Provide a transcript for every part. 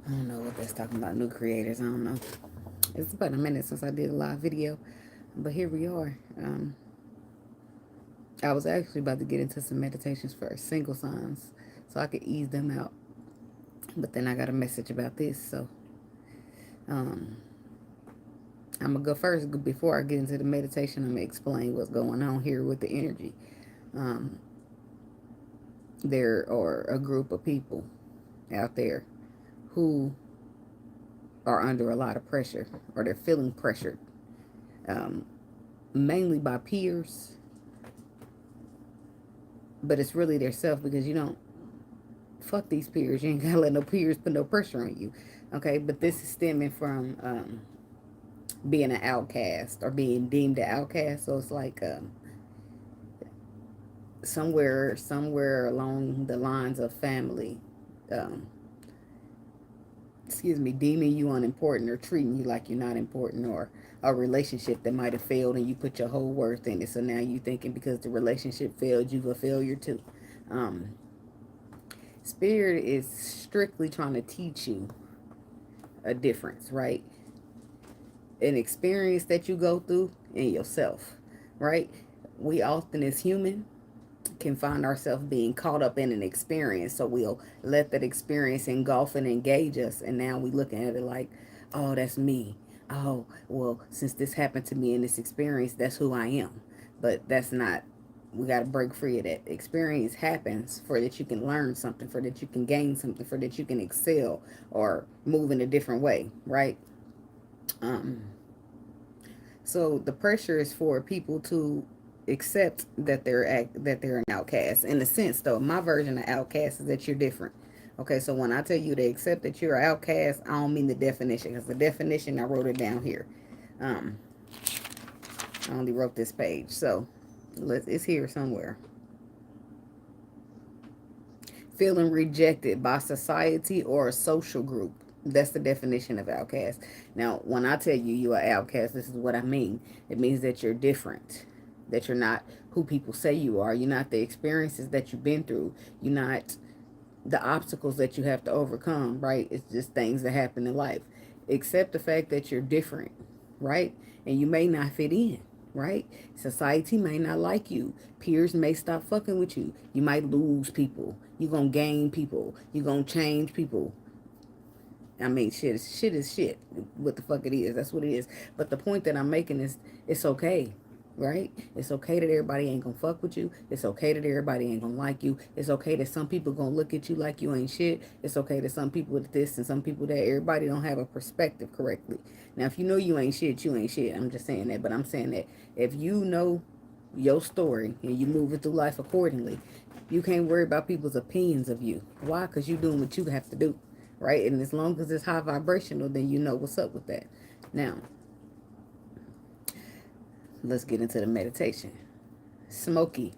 I don't know what that's talking about. New creators. I don't know. It's been a minute since I did a live video, but here we are. I was actually about to get into some meditations for single signs so I could ease them out. But then I got a message about this, so um, I'm going to go first. Before I get into the meditation, I'm going to explain what's going on here with the energy. Um, there are a group of people out there who are under a lot of pressure, or they're feeling pressured, um, mainly by peers, but it's really their self, because you don't fuck these peers. You ain't gotta let no peers put no pressure on you. Okay, but this is stemming from being an outcast, or being deemed an outcast. So it's like somewhere along the lines of family, um, deeming you unimportant, or treating you like you're not important, or a relationship that might have failed and you put your whole worth in it. So now you thinking because the relationship failed, you a failure too. Um, Spirit is strictly trying to teach you a difference, right? An experience that you go through in yourself, right? We often, as human, can find ourselves being caught up in an experience, so we'll let that experience engulf and engage us, and now we looking at it like, oh, that's me. Oh, well, since this happened to me in this experience, that's who I am. But that's not. We got to break free of that. Experience happens for that you can learn something, for that you can gain something, for that you can excel or move in a different way, right? um So the pressure is for people to accept that they're an outcast. In a sense, though, my version of outcast is that you're different. Okay, so when I tell you to accept that you're an outcast, I don't mean the definition, because the definition I wrote it down here. Um, I only wrote this page, so it's here somewhere. Feeling rejected by society or a social group. That's the definition of outcast. Now, when I tell you you are outcast, this is what I mean. It means that you're different, that you're not who people say you are. You're not the experiences that you've been through. You're not the obstacles that you have to overcome, right? It's just things that happen in life. Accept the fact that you're different, right? And you may not fit in, right? Society may not like you. Peers may stop fucking with you. You might lose people. You're going to gain people. You're going to change people. I mean, shit is shit. What the fuck it is. That's what it is. But the point that I'm making is it's okay, right? It's okay that everybody ain't gonna fuck with you. It's okay that everybody ain't gonna like you. It's okay that some people gonna look at you like you ain't shit. It's okay that some people with this and some people that. Everybody don't have a perspective correctly. Now, if you know you ain't shit, you ain't shit. I'm just saying that. But I'm saying that if you know your story and you move it through life accordingly, you can't worry about people's opinions of you. Why? Because you doing what you have to do, right? And as long as it's high vibrational, then you know what's up with that. Now, let's get into the meditation. Smokey.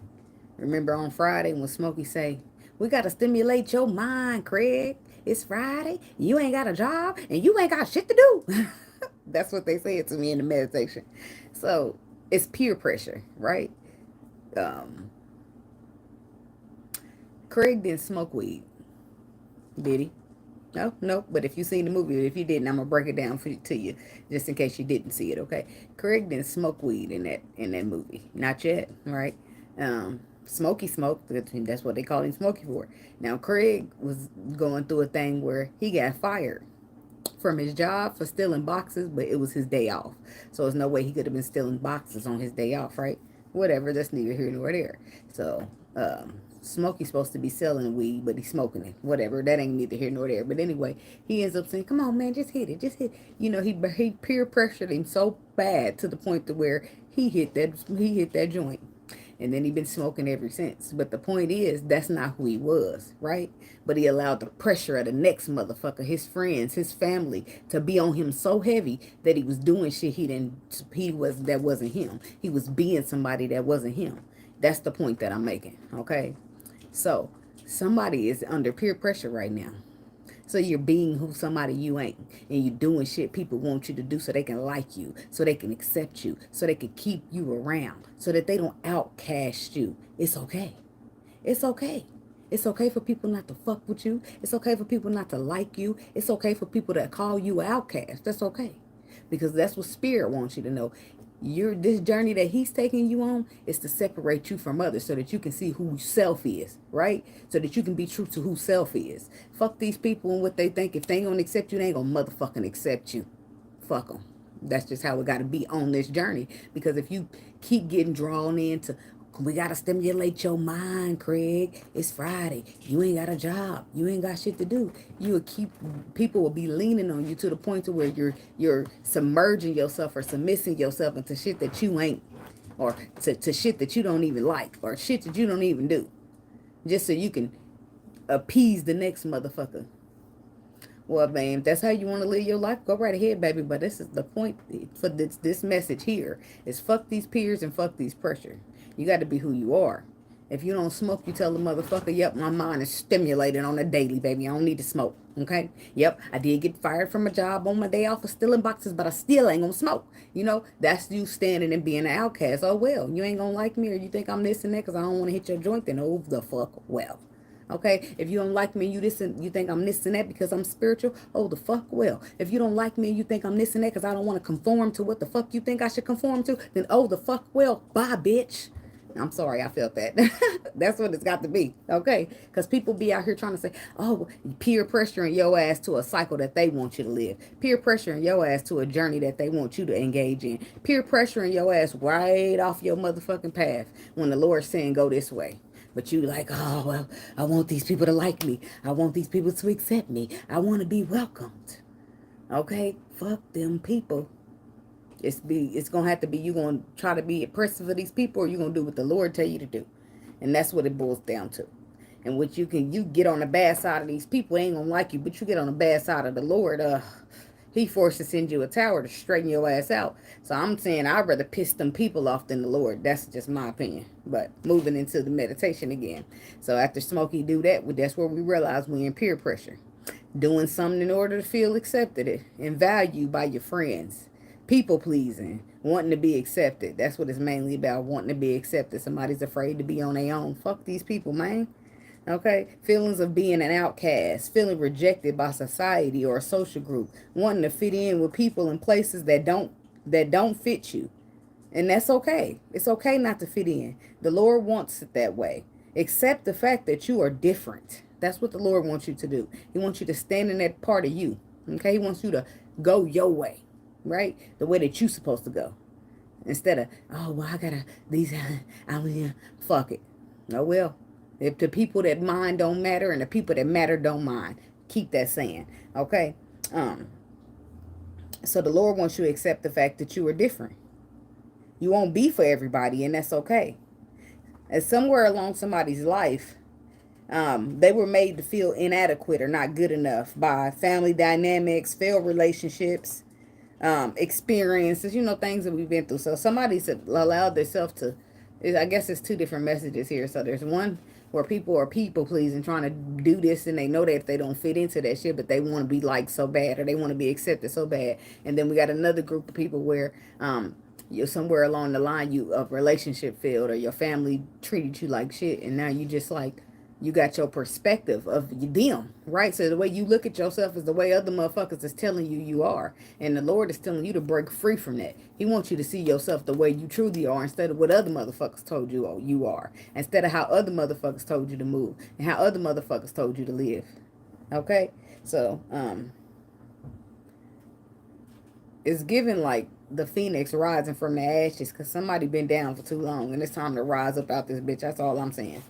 Remember on Friday when Smokey say, we got to stimulate your mind, Craig. It's Friday. You ain't got a job and you ain't got shit to do. That's what they said to me in the meditation. So it's peer pressure, right? Um, Craig didn't smoke weed, did he? No, no. But if you seen the movie, if you didn't, I'm gonna break it down to you, just in case you didn't see it. Okay, Craig didn't smoke weed in that movie, not yet, right? Smokey smoked. That's what they call him, Smokey for. Now Craig was going through a thing where he got fired from his job for stealing boxes, but it was his day off, so there's no way he could have been stealing boxes on his day off, right? Whatever, that's neither here nor there. So Smokey's supposed to be selling weed, but he's smoking it. Whatever, that ain't neither here nor there. But anyway, he ends up saying, "Come on, man, just hit it, just hit." He peer pressured him so bad to the point to where he hit that joint, and then he been smoking ever since. But the point is, that's not who he was, right? But he allowed the pressure of the next motherfucker, his friends, his family, to be on him so heavy that he was doing shit that wasn't him. He was being somebody that wasn't him. That's the point that I'm making, okay? So somebody is under peer pressure right now. So you're being who somebody you ain't. And you're doing shit people want you to do so they can like you, so they can accept you, so they can keep you around, so that they don't outcast you. It's okay. It's okay. It's okay for people not to fuck with you. It's okay for people not to like you. It's okay for people that call you an outcast. That's okay. Because that's what spirit wants you to know. This journey that he's taking you on is to separate you from others so that you can see who self is, right? So that you can be true to who self is. Fuck these people and what they think. If they ain't gonna accept you, they ain't gonna motherfucking accept you. Fuck them. That's just how it got to be on this journey. Because if you keep getting drawn into, we got to stimulate your mind, Craig. It's Friday. You ain't got a job. You ain't got shit to do. You will keep, people will be leaning on you to the point to where you're submerging yourself or submissing yourself into shit that you ain't, or to shit that you don't even like, or shit that you don't even do. Just so you can appease the next motherfucker. Well, man, if that's how you want to live your life, go right ahead, baby. But this is the point for this message here is fuck these peers and fuck these pressure. You got to be who you are. If you don't smoke, you tell the motherfucker, yep, my mind is stimulated on a daily, baby. I don't need to smoke, okay? Yep, I did get fired from a job on my day off for stealing boxes, but I still ain't gonna smoke. You know, that's you standing and being an outcast. Oh, well, you ain't gonna like me or you think I'm this and that because I don't want to hit your joint, then oh, the fuck well. Okay, if you don't like me, you think I'm this and that because I'm spiritual. Oh, the fuck well. If you don't like me, you think I'm this and that because I don't want to conform to what the fuck you think I should conform to. Then oh, the fuck well. Bye, bitch. I'm sorry, I felt that. That's what it's got to be. Okay, because people be out here trying to say, oh, peer pressuring your ass to a cycle that they want you to live. Peer pressuring your ass to a journey that they want you to engage in. Peer pressuring your ass right off your motherfucking path when the Lord's saying go this way. But you like, oh, well, I want these people to like me. I want these people to accept me. I want to be welcomed. Okay? Fuck them people. It's going to have to be, you going to try to be oppressive of these people or you going to do what the Lord tell you to do. And that's what it boils down to. And what you get on the bad side of these people, ain't going to like you, but you get on the bad side of the Lord, he forced to send you a tower to straighten your ass out. So I'm saying I'd rather piss them people off than the Lord. That's just my opinion. But moving into the meditation again. So after Smokey do that, that's where we realize we're in peer pressure. Doing something in order to feel accepted and valued by your friends. People pleasing. Wanting to be accepted. That's what it's mainly about. Wanting to be accepted. Somebody's afraid to be on their own. Fuck these people, man. Okay, feelings of being an outcast, feeling rejected by society or a social group, wanting to fit in with people and places that don't fit you. And that's okay. It's okay not to fit in. The Lord wants it that way. Accept the fact that you are different. That's what the Lord wants you to do. He wants you to stand in that part of you. Okay, he wants you to go your way, right? The way that you're supposed to go. Instead of, oh, well, I gotta, fuck it. Oh, well. If the people that mind don't matter and the people that matter don't mind. Keep that saying. Okay? So the Lord wants you to accept the fact that you are different. You won't be for everybody, and that's okay. And somewhere along somebody's life, they were made to feel inadequate or not good enough by family dynamics, failed relationships, experiences, things that we've been through. So somebody's allowed themselves to, I guess it's two different messages here. So there's one where people are people pleasing, trying to do this, and they know that they don't fit into that shit, but they want to be liked so bad, or they want to be accepted so bad. And then we got another group of people where you're somewhere along the line, a relationship failed, or your family treated you like shit, and now you just like, you got your perspective of them, right? So the way you look at yourself is the way other motherfuckers is telling you are. And the Lord is telling you to break free from that. He wants you to see yourself the way you truly are instead of what other motherfuckers told you are. Instead of how other motherfuckers told you to move and how other motherfuckers told you to live. Okay? So, it's given like the phoenix rising from the ashes because somebody been down for too long and it's time to rise up out this bitch. That's all I'm saying.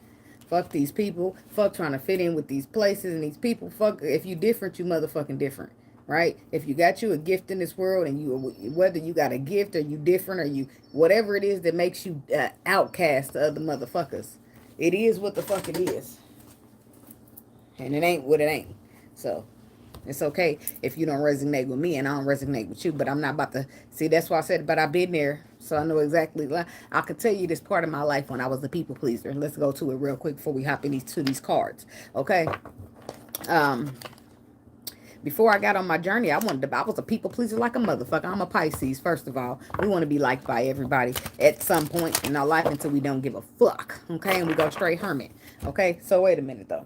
Fuck these people. Fuck trying to fit in with these places and these people. Fuck, if you different, you motherfucking different. Right? If you got you a gift in this world and whether you got a gift or you different or you, whatever it is that makes you outcast to other motherfuckers. It is what the fuck it is. And it ain't what it ain't. So, it's okay if you don't resonate with me and I don't resonate with you, but I'm not about to, see, that's why I said, but I've been there, so I know exactly. I could tell you this part of my life when I was a people pleaser. Let's go to it real quick before we hop in these cards, okay? Before I got on my journey, I was a people pleaser like a motherfucker. I'm a Pisces, first of all. We want to be liked by everybody at some point in our life until we don't give a fuck. Okay, and we go straight hermit. Okay, so wait a minute though.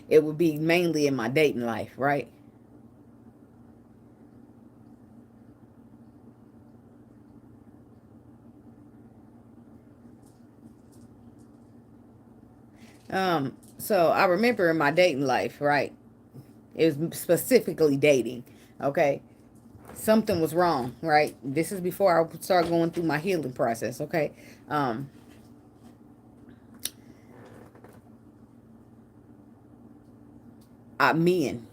It would be mainly in my dating life, right? So I remember in my dating life, right? It was specifically dating, okay? Something was wrong, right? This is before I started going through my healing process, okay? Um, Men,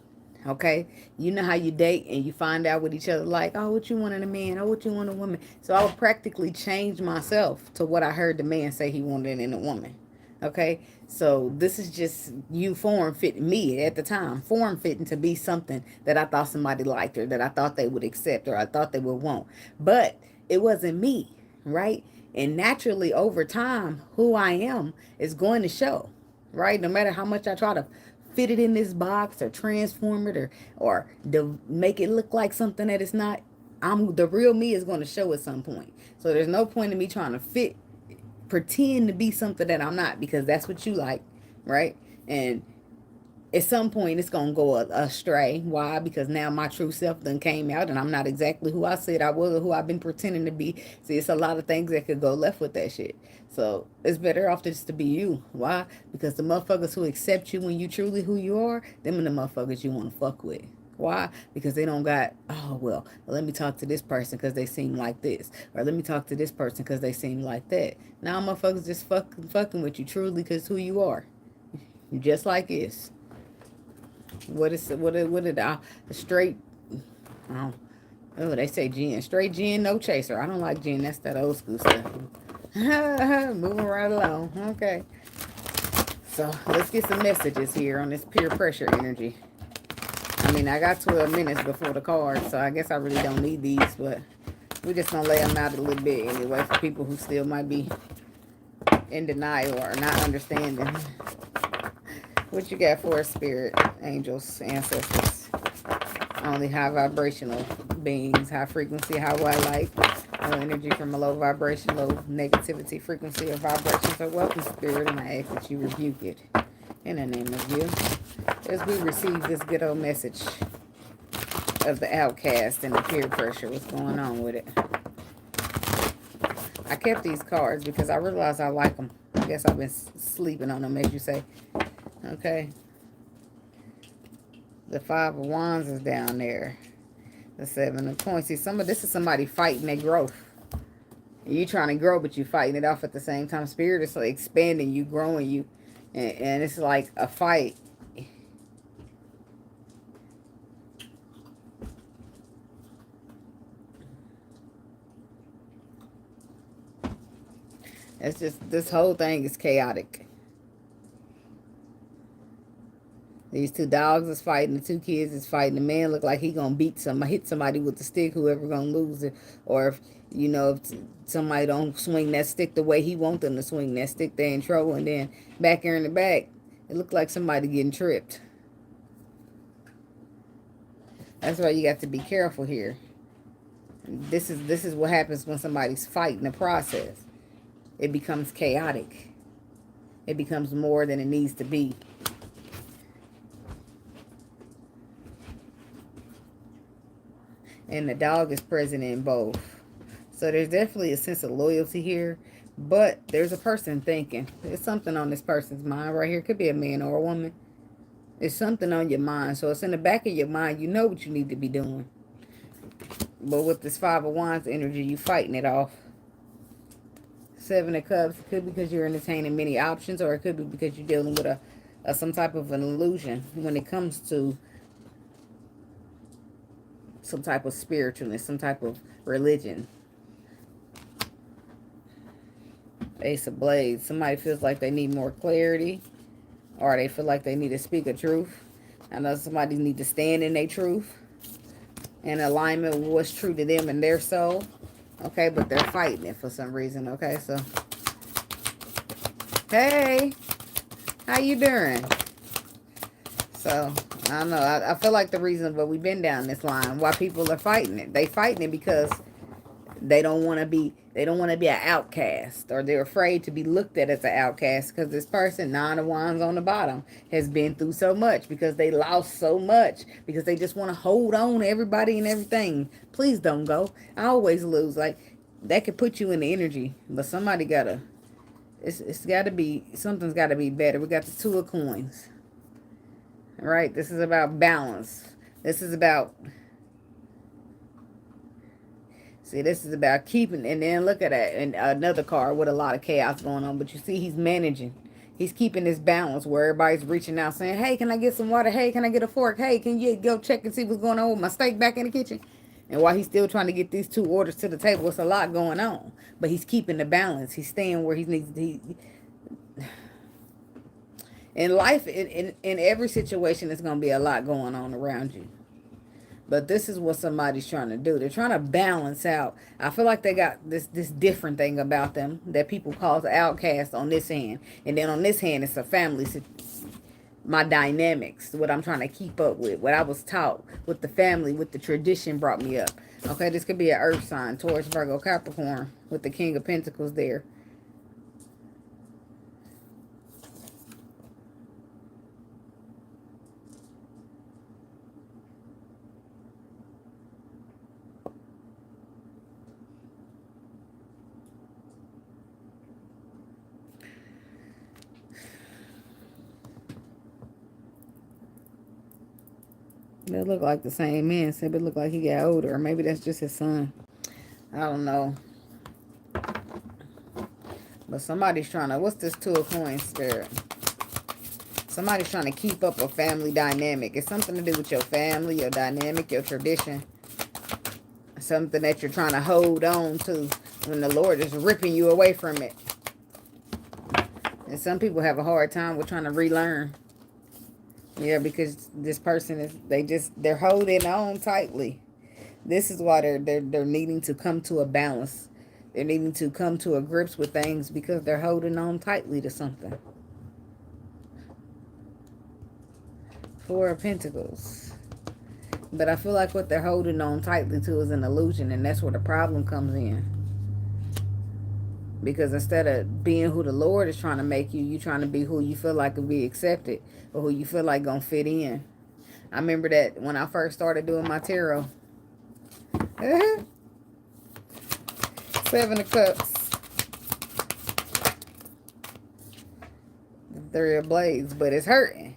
okay? You know how you date and you find out with each other, like, oh, what you want in a man? Oh, what you want in a woman? So I would practically change myself to what I heard the man say he wanted in a woman, okay? So this is just you form fitting me at the time, form fitting to be something that I thought somebody liked or that I thought they would accept or I thought they would want. But it wasn't me, right? And naturally over time, who I am is going to show, right? No matter how much I try to fit it in this box or transform it or to make it look like something that it's not, I'm the real me is going to show at some point. So there's no point in me trying to pretend to be something that I'm not, because that's what you like, right? And at some point it's gonna go astray. Why? Because now my true self done came out and I'm not exactly who I said I was or who I've been pretending to be. See, it's a lot of things that could go left with that shit. So it's better off just to be you. Why? Because the motherfuckers who accept you when you truly who you are, them are the motherfuckers you want to fuck with. Why? Because they don't got, oh, well, let me talk to this person because they seem like this. Or let me talk to this person because they seem like that. Now motherfuckers just fucking with you truly because who you are. You just like this. What did I straight? Oh, they say gin, straight gin, no chaser. I don't like gin. That's that old school stuff. Moving right along. Okay, so let's get some messages here on this peer pressure energy. I mean, I got 12 minutes before the card, so I guess I really don't need these, but we're just gonna lay them out a little bit anyway for people who still might be in denial or not understanding. What you got for us, spirit, angels, ancestors? Only high vibrational beings, high frequency, high white light, no energy from a low vibration, low negativity, frequency, or vibrations are welcome, spirit, and I ask that you rebuke it. In the name of you. As we receive this good old message of the outcast and the peer pressure, what's going on with it? I kept these cards because I realized I like them. I guess I've been sleeping on them, as you say. Okay. The 5 of Wands is down there. The 7 of Coins. See, this is somebody fighting their growth. You trying to grow, but you fighting it off at the same time. Spirit is like expanding you, growing you. And it's like a fight. It's just, this whole thing is chaotic. These 2 dogs is fighting. The 2 kids is fighting. The man look like he gonna hit somebody with the stick, whoever gonna lose it. Or if, you know, if somebody don't swing that stick the way he want them to swing that stick, they in trouble. And then back here in the back, it looked like somebody getting tripped. That's why you got to be careful here. This is what happens when somebody's fighting the process. It becomes chaotic. It becomes more than it needs to be. And the dog is present in both. So there's definitely a sense of loyalty here. But there's a person thinking. There's something on this person's mind right here. It could be a man or a woman. There's something on your mind. So it's in the back of your mind. You know what you need to be doing. But with this 5 of Wands energy, you fighting it off. 7 of Cups. It could be because you're entertaining many options. Or it could be because you're dealing with some type of an illusion when it comes to some type of spiritualness, some type of religion. Ace of Blades. Somebody feels like they need more clarity, or they feel like they need to speak a truth. I know somebody need to stand in their truth, in alignment with what's true to them and their soul. Okay, but they're fighting it for some reason. Okay, so hey, how you doing? So, I don't know. I feel like the reason why we've been down this line, why people are fighting it. They fighting it because they don't want to be an outcast, or they're afraid to be looked at as an outcast because this person, Nine of Wands on the bottom, has been through so much, because they lost so much, because they just want to hold on to everybody and everything. Please don't go. I always lose. Like, that could put you in the energy, but somebody gotta, it's gotta be, something's gotta be better. We got the Two of Coins, right? This is about balance. This is about, see, this is about keeping, and then look at that, and another card with a lot of chaos going on. But you see, he's managing. He's keeping this balance where everybody's reaching out saying, hey, can I get some water? Hey, can I get a fork? Hey, can you go check and see what's going on with my steak back in the kitchen? And while he's still trying to get these two orders to the table, it's a lot going on. But he's keeping the balance. He's staying where he needs to. In life, in every situation, there's going to be a lot going on around you. But this is what somebody's trying to do. They're trying to balance out. I feel like they got this different thing about them that people call the outcast on this hand. And then on this hand, it's a family. My dynamics, what I'm trying to keep up with, what I was taught, with the family, with the tradition brought me up. Okay, this could be an earth sign, Taurus, Virgo, Capricorn, with the King of Pentacles there. They look like the same man. Said it looked like he got older. Or maybe that's just his son. I don't know. But somebody's trying to... What's this Two of Coins, Spirit? Somebody's trying to keep up a family dynamic. It's something to do with your family, your dynamic, your tradition. Something that you're trying to hold on to when the Lord is ripping you away from it. And some people have a hard time with trying to relearn. Yeah, because this person is, they're holding on tightly. This is why they're needing to come to a balance. They're needing to come to a grips with things because they're holding on tightly to something. Four of Pentacles. But I feel like what they're holding on tightly to is an illusion, and that's where the problem comes in. Because instead of being who the Lord is trying to make you, you're trying to be who you feel like will be accepted, or who you feel like gonna fit in. I remember that when I first started doing my tarot. Seven of Cups. Three of Blades, but it's hurting.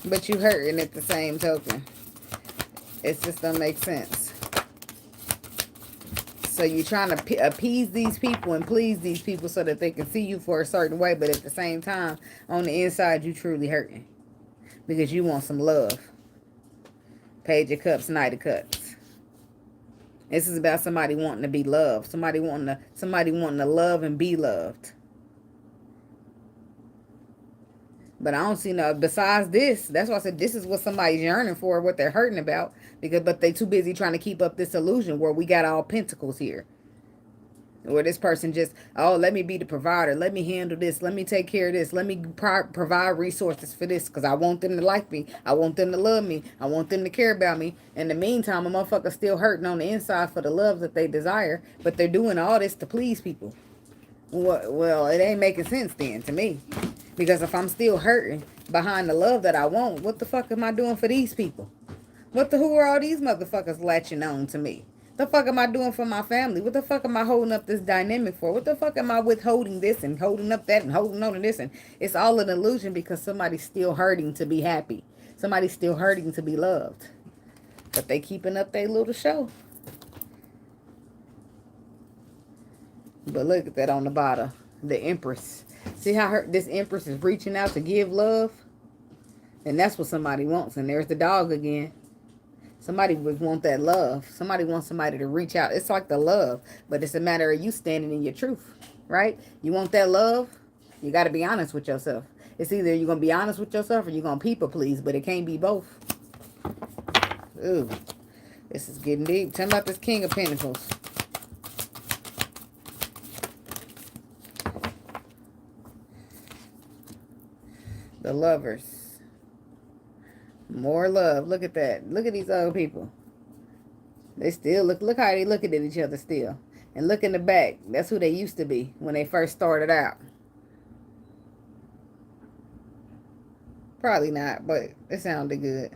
But you hurting at the same token. It just don't make sense. So you're trying to appease these people and please these people so that they can see you for a certain way. But at the same time, on the inside, you truly hurting. Because you want some love. Page of Cups, Knight of Cups. This is about somebody wanting to be loved. Somebody wanting to love and be loved. But I don't see no, besides this, that's why I said this is what somebody's yearning for, what they're hurting about. But they too busy trying to keep up this illusion where we got all pentacles here. Where this person just, oh, let me be the provider. Let me handle this. Let me take care of this. Let me provide resources for this because I want them to like me. I want them to love me. I want them to care about me. In the meantime, a motherfucker's still hurting on the inside for the love that they desire. But they're doing all this to please people. Well, it ain't making sense then to me. Because if I'm still hurting behind the love that I want, what the fuck am I doing for these people? Who are all these motherfuckers latching on to me? The fuck am I doing for my family? What the fuck am I holding up this dynamic for? What the fuck am I withholding this and holding up that and holding on to this? And it's all an illusion because somebody's still hurting to be happy. Somebody's still hurting to be loved. But they keeping up their little show. But look at that on the bottom. The Empress. See how this Empress is reaching out to give love? And that's what somebody wants. And there's the dog again. Somebody would want that love. Somebody wants somebody to reach out. It's like the love. But it's a matter of you standing in your truth. Right? You want that love? You got to be honest with yourself. It's either you're going to be honest with yourself or you're going to people please. But it can't be both. Ooh. This is getting deep. Tell me about this King of Pentacles. The Lovers. More love. Look at that. Look at these old people. They still look how they looking at each other still. And look in the back. That's who they used to be when they first started out. Probably not, but it sounded good.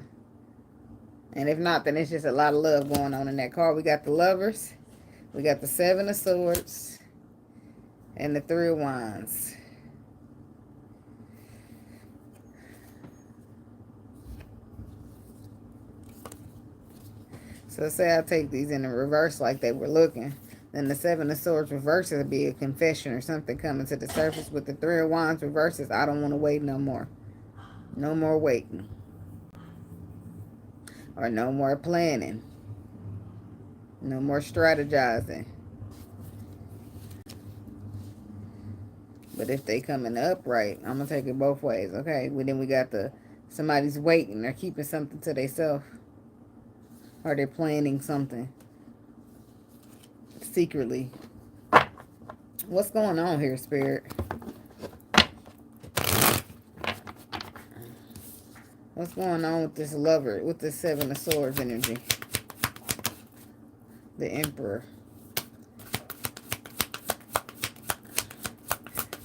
And if not, then it's just a lot of love going on in that card. We got the Lovers. We got the Seven of Swords. And the Three of Wands. So say I take these in the reverse like they were looking. Then the Seven of Swords reverses would be a confession or something coming to the surface. With the Three of Wands reverses, I don't want to wait no more. No more waiting. Or no more planning. No more strategizing. But if they come in the upright, I'm going to take it both ways, okay? Well, then we got the somebody's waiting. They're keeping something to themselves. Or they're planning something secretly. What's going on here, Spirit? What's going on with this Lover, with this Seven of Swords energy? The Emperor.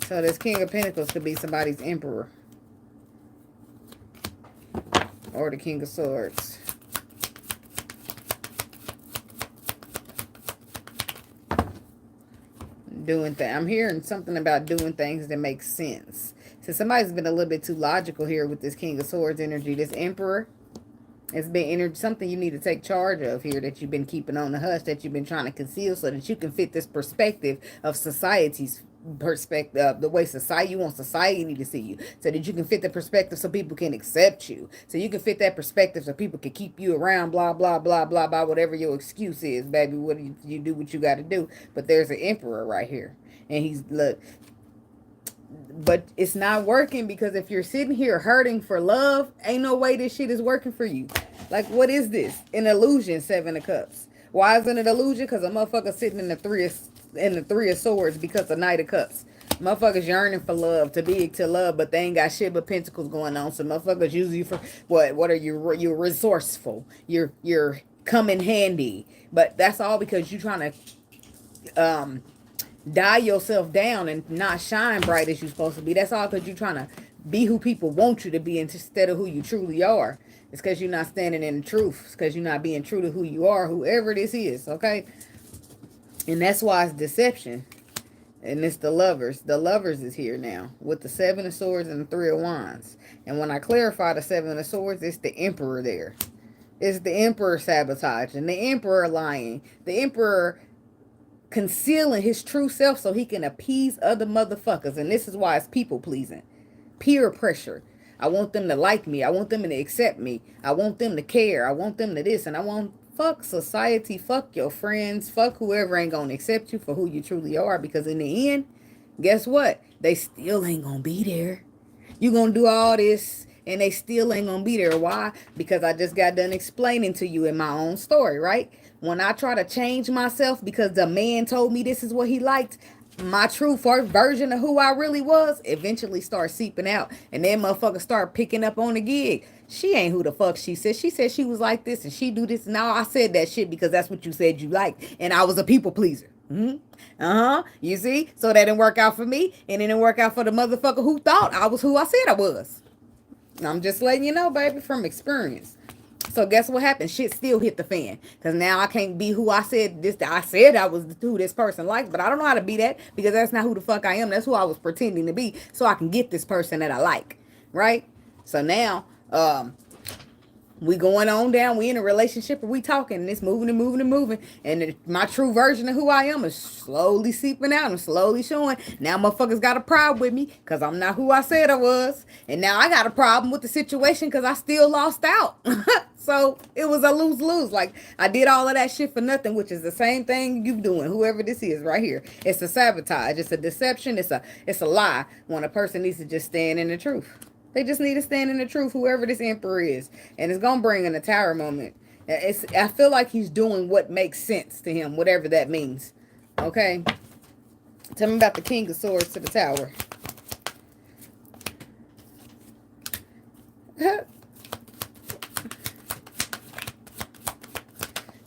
So this King of Pentacles could be somebody's Emperor. Or the King of Swords. I'm hearing something about doing things that make sense. So somebody's been a little bit too logical here with this King of Swords energy. This Emperor. It's been something you need to take charge of here that you've been keeping on the hush, that you've been trying to conceal so that you can fit this perspective of society's perspective, the way you want society to see you, so that you can fit the perspective so people can accept you, so you can fit that perspective so people can keep you around, blah blah blah blah blah, whatever your excuse is, baby. What you do what you got to do. But there's an Emperor right here, and he's look, but it's not working, because if you're sitting here hurting for love, ain't no way this shit is working for you. Like, what is this? An illusion. Seven of Cups. Why is it an illusion? Because a motherfucker sitting in the Three of Swords, because the Knight of Cups. Motherfuckers yearning for love, to love, but they ain't got shit but pentacles going on. So motherfuckers use you for what are you? You're resourceful. You're coming handy. But that's all because you trying to die yourself down and not shine bright as you're supposed to be. That's all because you're trying to be who people want you to be instead of who you truly are. It's because you're not standing in the truth. It's because you're not being true to who you are, whoever this is, okay? And that's why it's deception. And it's the Lovers. The Lovers is here now with the Seven of Swords and the Three of Wands. And when I clarify the Seven of Swords, it's the Emperor there. It's the Emperor sabotage and the Emperor lying. The Emperor concealing his true self so he can appease other motherfuckers. And this is why it's people pleasing. Peer pressure. I want them to like me. I want them to accept me. I want them to care. I want them to this. And I want, fuck society. Fuck your friends. Fuck whoever ain't going to accept you for who you truly are. Because in the end, guess what? They still ain't going to be there. You going to do all this and they still ain't going to be there. Why? Because I just got done explaining to you in my own story, right? When I try to change myself because the man told me this is what he liked, my true first version of who I really was eventually starts seeping out. And then motherfuckers start picking up on the gig. She ain't who the fuck she said. She said she was like this and she do this. Now I said that shit because that's what you said you liked. And I was a people pleaser. You see? So that didn't work out for me. And it didn't work out for the motherfucker who thought I was who I said I was. I'm just letting you know, baby, from experience. So guess what happened? Shit still hit the fan. Because now I can't be who I said I said I was who this person liked. But I don't know how to be that. Because that's not who the fuck I am. That's who I was pretending to be. So I can get this person that I like. Right? So now, we going on down. We in a relationship and we talking. And it's moving and moving and moving. And my true version of who I am is slowly seeping out and slowly showing. Now motherfuckers got a problem with me because I'm not who I said I was. And now I got a problem with the situation because I still lost out. So it was a lose-lose. Like, I did all of that shit for nothing, which is the same thing you doing, whoever this is right here. It's a sabotage. It's a deception. It's a lie when a person needs to just stand in the truth. They just need to stand in the truth, whoever this Emperor is. And it's going to bring in a tower moment. I feel like he's doing what makes sense to him, whatever that means. Okay? Tell me about the King of Swords to the Tower.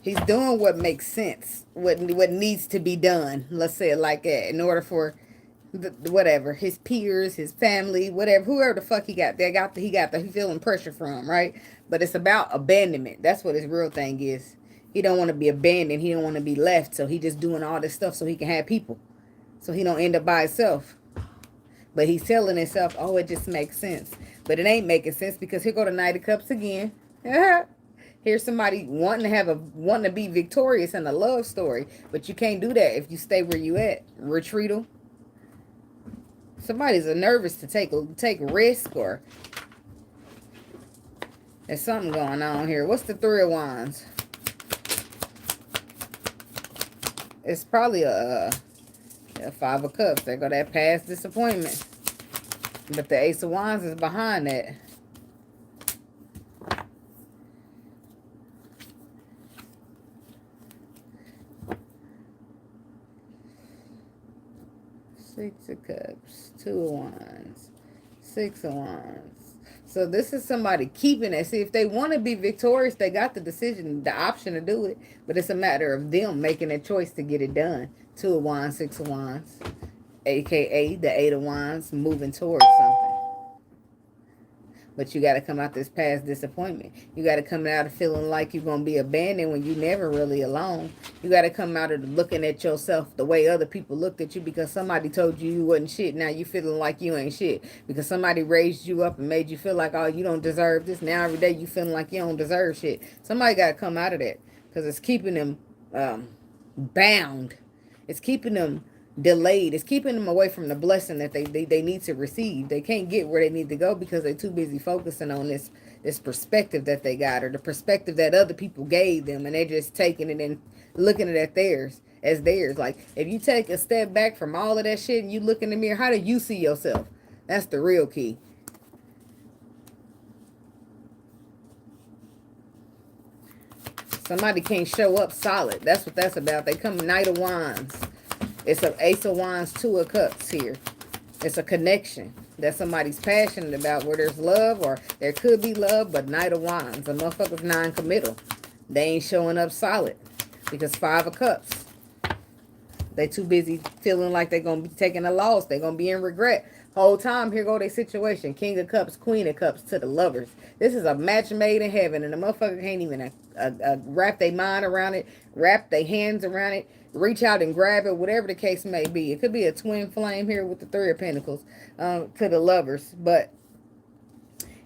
He's doing what makes sense, what needs to be done. Let's say it like that. In order for whatever his peers, his family, whatever, whoever the fuck he got, he feeling pressure from, right? But it's about abandonment. That's what his real thing is. He don't want to be abandoned. He don't want to be left. So he just doing all this stuff so he can have people. So he don't end up by himself. But he's telling himself, oh, it just makes sense. But it ain't making sense because here go the Knight of Cups again. Here's somebody wanting to be victorious in a love story. But you can't do that if you stay where you at. Retreatal. Somebody's nervous to take risk, or there's something going on here. What's the Three of Wands? It's probably a Five of Cups. There go that past disappointment. But the Ace of Wands is behind that. Six of Cups, Two of Wands, Six of Wands. So this is somebody keeping it. See, if they want to be victorious, they got the option to do it. But it's a matter of them making a choice to get it done. Two of Wands, Six of Wands, a.k.a. the Eight of Wands, moving towards something. But you got to come out this past disappointment. You got to come out of feeling like you're going to be abandoned when you never really alone. You got to come out of looking at yourself the way other people looked at you because somebody told you wasn't shit. Now you feeling like you ain't shit. Because somebody raised you up and made you feel like, oh, you don't deserve this. Now every day you feeling like you don't deserve shit. Somebody got to come out of that because it's keeping them bound. It's keeping them delayed. It's keeping them away from the blessing that they need to receive. They can't get where they need to go because they're too busy focusing on this perspective that they got, or the perspective that other people gave them, and they're just taking it and looking at theirs as theirs. Like, if you take a step back from all of that shit and you look in the mirror, how do you see yourself? That's the real key. Somebody can't show up solid. That's what that's about. They come Knight of Wands. It's an Ace of Wands, Two of Cups here. It's a connection that somebody's passionate about, where there's love, or there could be love, but Knight of Wands. A motherfucker's non-committal. They ain't showing up solid because Five of Cups. They too busy feeling like they're going to be taking a loss. They're going to be in regret. Whole time, here go their situation. King of Cups, Queen of Cups to the lovers. This is a match made in heaven, and the motherfucker can't even wrap their mind around it, wrap their hands around it, reach out and grab it, whatever the case may be. It could be a twin flame here with the Three of Pentacles to the lovers, but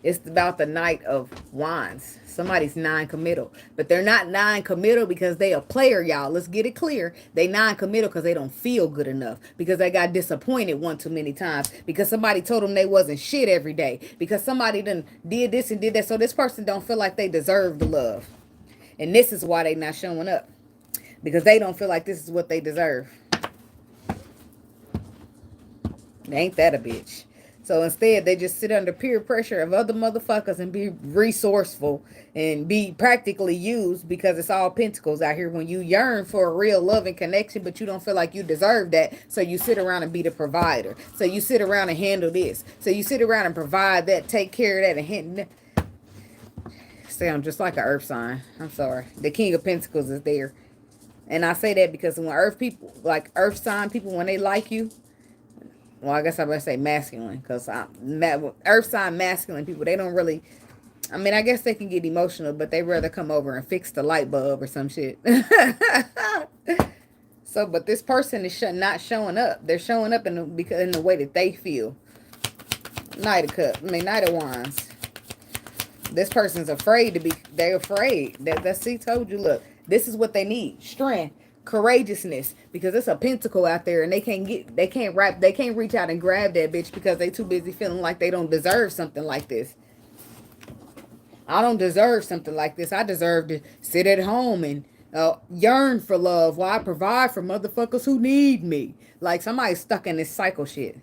it's about the Knight of Wands. Somebody's non-committal. But they're not non-committal because they a player, y'all. Let's get it clear. They non-committal because they don't feel good enough. Because they got disappointed one too many times. Because somebody told them they wasn't shit every day. Because somebody done did this and did that. So this person don't feel like they deserve the love. And this is why they not showing up. Because they don't feel like this is what they deserve. Ain't that a bitch? So instead, they just sit under peer pressure of other motherfuckers and be resourceful and be practically used, because it's all pentacles out here. When you yearn for a real love and connection, but you don't feel like you deserve that, so you sit around and be the provider. So you sit around and handle this. So you sit around and provide that, take care of that, and handle. Sound just like an earth sign. I'm sorry. The King of Pentacles is there. And I say that because when earth people, like earth sign people, when they like you, well, I guess I'm going to say masculine, because earth sign masculine people, they don't really, I mean, I guess they can get emotional, but they rather come over and fix the light bulb or some shit. So, but this person is not showing up. They're showing up in the way that they feel. Knight of Wands. This person's afraid to be, they're afraid. See, told you, look, this is what they need. Strength. Courageousness, because it's a pentacle out there, and they can't reach out and grab that bitch because they too busy feeling like they don't deserve something like this. I don't deserve something like this. I deserve to sit at home and yearn for love while I provide for motherfuckers who need me. Like somebody's stuck in this cycle shit.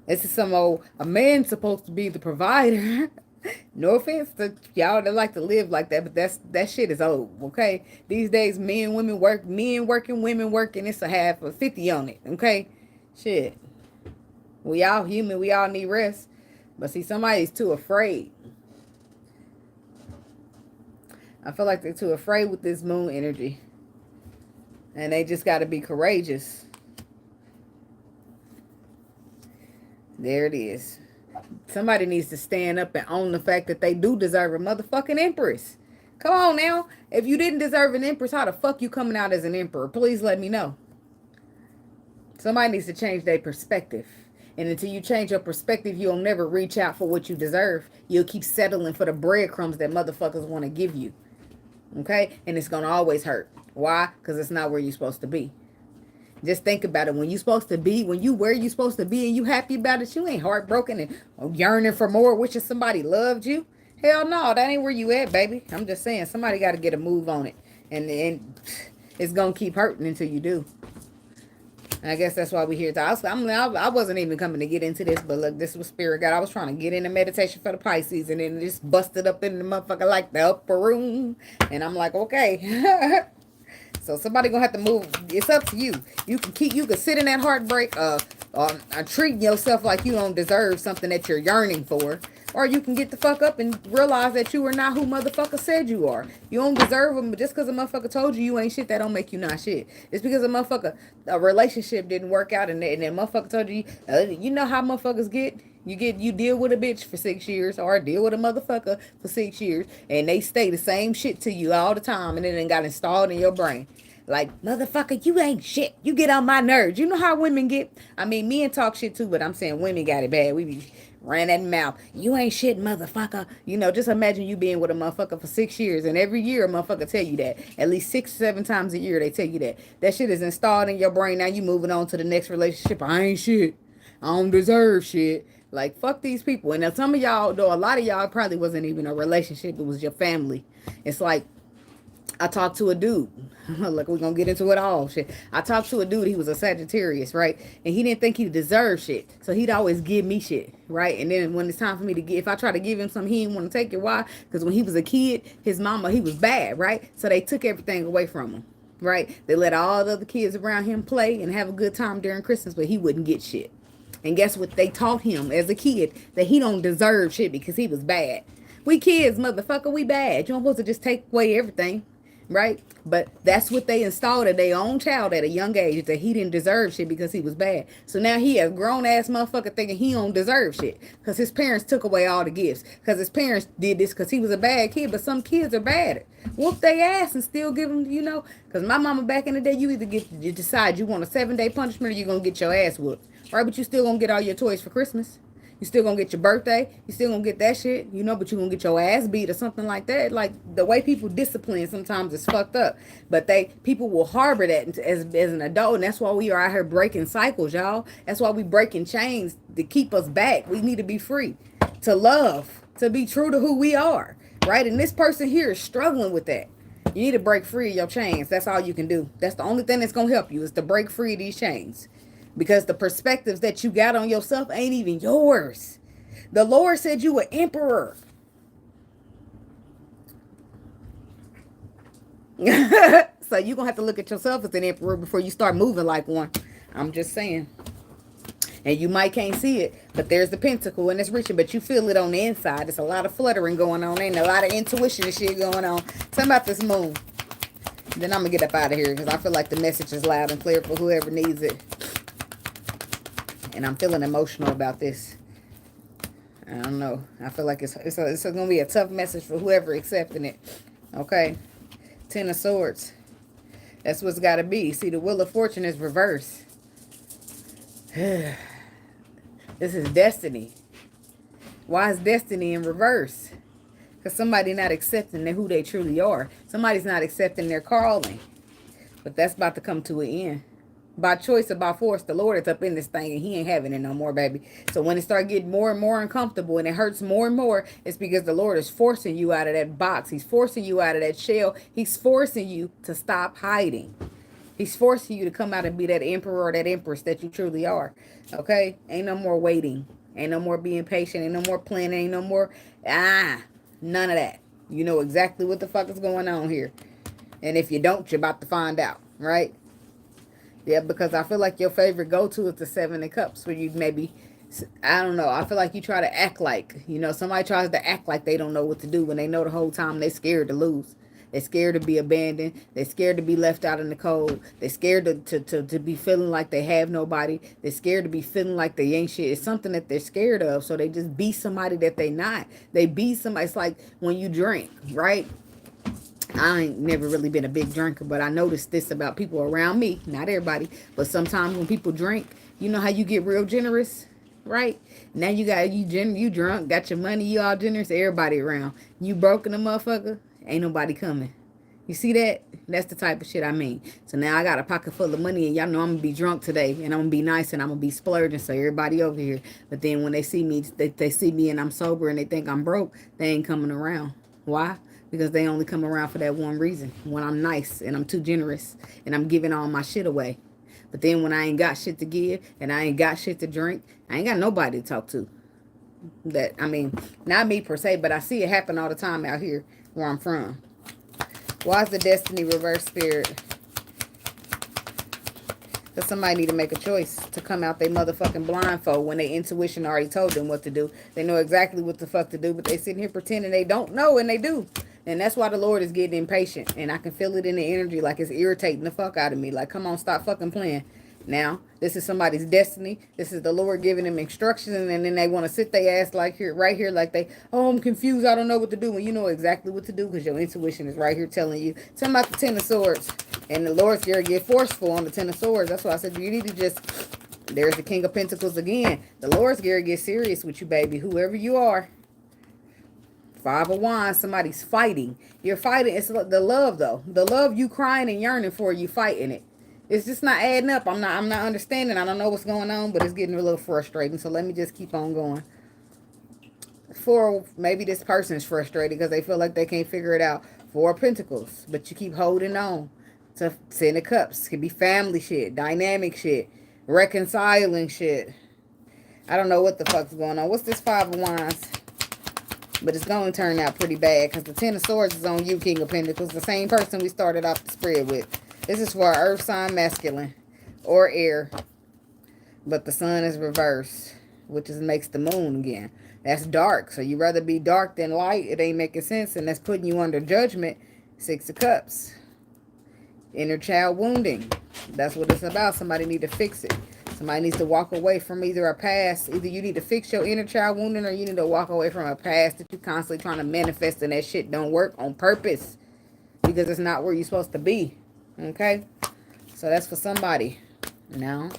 This is a man's supposed to be the provider. No offense to y'all that like to live like that, but that shit is old, okay? These days, men working, women working. It's a half of 50 on it, okay? Shit. We all human. We all need rest. But see, somebody's too afraid. I feel like they're too afraid with this moon energy. And they just got to be courageous. There it is. Somebody needs to stand up and own the fact that they do deserve a motherfucking empress. Come on now. If you didn't deserve an empress, how the fuck you coming out as an emperor? Please let me know. Somebody needs to change their perspective. And until you change your perspective, you'll never reach out for what you deserve. You'll keep settling for the breadcrumbs that motherfuckers want to give you. Okay? And it's going to always hurt. Why? Because it's not where you're supposed to be. Just think about it. When you're supposed to be, when you where you're supposed to be and you happy about it, you ain't heartbroken and yearning for more, wishing somebody loved you. Hell no, that ain't where you at, baby. I'm just saying, somebody got to get a move on it. And it's going to keep hurting until you do. I guess that's why we're here. I wasn't even coming to get into this, but look, this was Spirit God. I was trying to get into meditation for the Pisces, and then it just busted up in the motherfucker like the upper room. And I'm like, okay. So somebody gonna have to move. It's up to you. You can sit in that heartbreak, treating yourself like you don't deserve something that you're yearning for. Or you can get the fuck up and realize that you are not who motherfucker said you are. You don't deserve them, but just because a motherfucker told you ain't shit, that don't make you not shit. It's because a relationship didn't work out and that motherfucker told you, you know how motherfuckers get? You deal with a bitch for 6 years or deal with a motherfucker for 6 years and they stay the same shit to you all the time and it got installed in your brain. Like, motherfucker, you ain't shit. You get on my nerves. You know how women get? I mean, men talk shit too, but I'm saying women got it bad. We be ran that mouth. You ain't shit, motherfucker. You know, just imagine you being with a motherfucker for 6 years, and every year a motherfucker tell you that. At least 6 or 7 times a year they tell you that. That shit is installed in your brain. Now you moving on to the next relationship. I ain't shit. I don't deserve shit. Like, fuck these people. And now some of y'all, though, a lot of y'all probably wasn't even a relationship. It was your family. It's like, I talked to a dude. Look, we're going to get into it all. Shit. I talked to a dude. He was a Sagittarius, right? And he didn't think he deserved shit. So he'd always give me shit, right? And then when it's time for me to give, if I try to give him something, he didn't want to take it. Why? Because when he was a kid, his mama, he was bad, right? So they took everything away from him, right? They let all the other kids around him play and have a good time during Christmas, but he wouldn't get shit. And guess what? They taught him as a kid that he don't deserve shit because he was bad. We kids, motherfucker, we bad. You don't supposed to just take away everything. Right? But that's what they installed in their own child at a young age, that he didn't deserve shit because he was bad. So now he a grown ass motherfucker thinking he don't deserve shit because his parents took away all the gifts, because his parents did this because he was a bad kid. But some kids are bad. Whoop they ass and still give them, you know, because my mama back in the day, you decide you want a 7-day punishment or you're going to get your ass whooped. Right? But you still going to get all your toys for Christmas. You still gonna get your birthday. You still gonna get that shit, you know, but you gonna get your ass beat or something like that. Like, the way people discipline sometimes is fucked up. But people will harbor that as an adult, and that's why we are out here breaking cycles, y'all. That's why we breaking chains to keep us back. We need to be free, to love, to be true to who we are, right? And this person here is struggling with that. You need to break free of your chains. That's all you can do. That's the only thing that's gonna help you, is to break free of these chains. Because the perspectives that you got on yourself ain't even yours. The Lord said you an emperor. So you're going to have to look at yourself as an emperor before you start moving like one. I'm just saying. And you might can't see it, but there's the pentacle and it's reaching, but you feel it on the inside. There's a lot of fluttering going on. Ain't a lot of intuition and shit going on. Tell me about this moon. Then I'm going to get up out of here because I feel like the message is loud and clear for whoever needs it. And I'm feeling emotional about this. I don't know. I feel like it's going to be a tough message for whoever accepting it. Okay. 10 of Swords. That's what's got to be. See, the Wheel of Fortune is reversed. This is destiny. Why is destiny in reverse? Because somebody not accepting who they truly are. Somebody's not accepting their calling. But that's about to come to an end. By choice or by force, the Lord is up in this thing and he ain't having it no more, baby. So when it start getting more and more uncomfortable and it hurts more and more, it's because the Lord is forcing you out of that box. He's forcing you out of that shell. He's forcing you to stop hiding. He's forcing you to come out and be that emperor or that empress that you truly are. Okay? Ain't no more waiting. Ain't no more being patient. Ain't no more planning. Ain't no more, none of that. You know exactly what the fuck is going on here. And if you don't, you're about to find out, right? Yeah, because I feel like your favorite go-to is the 7 of Cups, where you maybe, I don't know, I feel like you try to act like, you know, somebody tries to act like they don't know what to do when they know the whole time they scared to lose. They're scared to be abandoned. They're scared to be left out in the cold. They're scared to be feeling like they have nobody. They're scared to be feeling like they ain't shit. It's something that they're scared of, so they just be somebody that they not. They be somebody. It's like when you drink, right? I ain't never really been a big drinker, but I noticed this about people around me. Not everybody, but sometimes when people drink, you know how you get real generous, right? Now you drunk, got your money, you all generous, everybody around. You broken a motherfucker, ain't nobody coming. You see that? That's the type of shit I mean. So now I got a pocket full of money, and y'all know I'm gonna be drunk today, and I'm gonna be nice, and I'm gonna be splurging, so everybody over here. But then when they see me, they see me and I'm sober, and they think I'm broke, they ain't coming around. Why? Because they only come around for that one reason. When I'm nice and I'm too generous and I'm giving all my shit away. But then when I ain't got shit to give and I ain't got shit to drink, I ain't got nobody to talk to. That, I mean, not me per se, but I see it happen all the time out here where I'm from. Why is the destiny reverse, Spirit? Because somebody need to make a choice to come out they motherfucking blindfold when their intuition already told them what to do. They know exactly what the fuck to do, but they sitting here pretending they don't know, and they do. And that's why the Lord is getting impatient. And I can feel it in the energy, like it's irritating the fuck out of me. Like, come on, stop fucking playing. Now, this is somebody's destiny. This is the Lord giving them instructions, and then they want to sit their ass like here, right here, like they, oh, I'm confused, I don't know what to do. When you know exactly what to do, because your intuition is right here telling you. Tell me about the Ten of Swords. And the Lord's going to get forceful on the Ten of Swords. That's why I said you need to just, there's the King of Pentacles again. The Lord's going to get serious with you, baby, whoever you are. Five of Wands, somebody's fighting. You're fighting. It's the love, though. The love you crying and yearning for, you fighting it. It's just not adding up. I'm not understanding. I don't know what's going on, but it's getting a little frustrating. So let me just keep on going. Maybe this person's frustrated because they feel like they can't figure it out. Four of Pentacles, but you keep holding on to Ten of Cups. It could be family shit, dynamic shit, reconciling shit. I don't know what the fuck's going on. What's this Five of Wands? But it's going to turn out pretty bad because the Ten of Swords is on you, King of Pentacles. The same person we started off the spread with. This is for earth sign masculine or air. But the sun is reversed, which makes the moon again. That's dark. So you rather be dark than light. It ain't making sense. And that's putting you under judgment. Six of Cups. Inner child wounding. That's what it's about. Somebody need to fix it. Somebody needs to walk away from either a past. Either you need to fix your inner child wounding, or you need to walk away from a past that you're constantly trying to manifest, and that shit don't work on purpose because it's not where you're supposed to be. Okay? So that's for somebody. Now,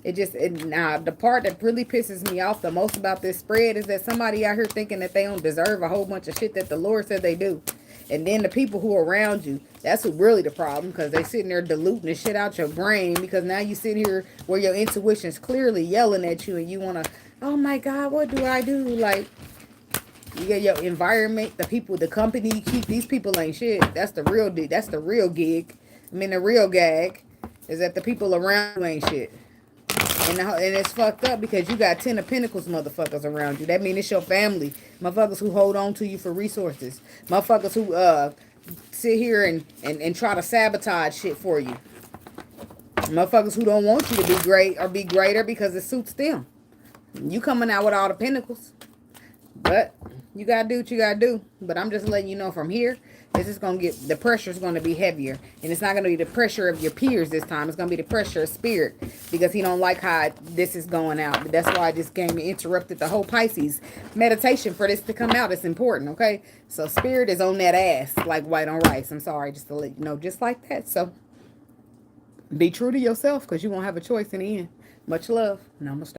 now the part that really pisses me off the most about this spread is that somebody out here thinking that they don't deserve a whole bunch of shit that the Lord said they do. And then the people who are around you, that's what really the problem, because they sitting there diluting the shit out your brain, because now you sit here where your intuition's clearly yelling at you and you want to, oh my God, what do I do? Like, you get your environment, the people, the company you keep, these people ain't shit. That's the real gig. I mean, the real gag is that the people around you ain't shit. And it's fucked up because you got 10 of Pentacles motherfuckers around you. That means it's your family. Motherfuckers who hold on to you for resources. Motherfuckers who sit here and try to sabotage shit for you. Motherfuckers who don't want you to be great or be greater because it suits them. You coming out with all the pentacles. But you got to do what you got to do. But I'm just letting you know from here, this is going to get, the pressure is going to be heavier. And it's not going to be the pressure of your peers this time. It's going to be the pressure of spirit. Because he don't like how this is going out. But that's why this game interrupted the whole Pisces meditation for this to come out. It's important, okay? So spirit is on that ass like white on rice. I'm sorry, just to let you know, just like that. So be true to yourself because you won't have a choice in the end. Much love. Namaste.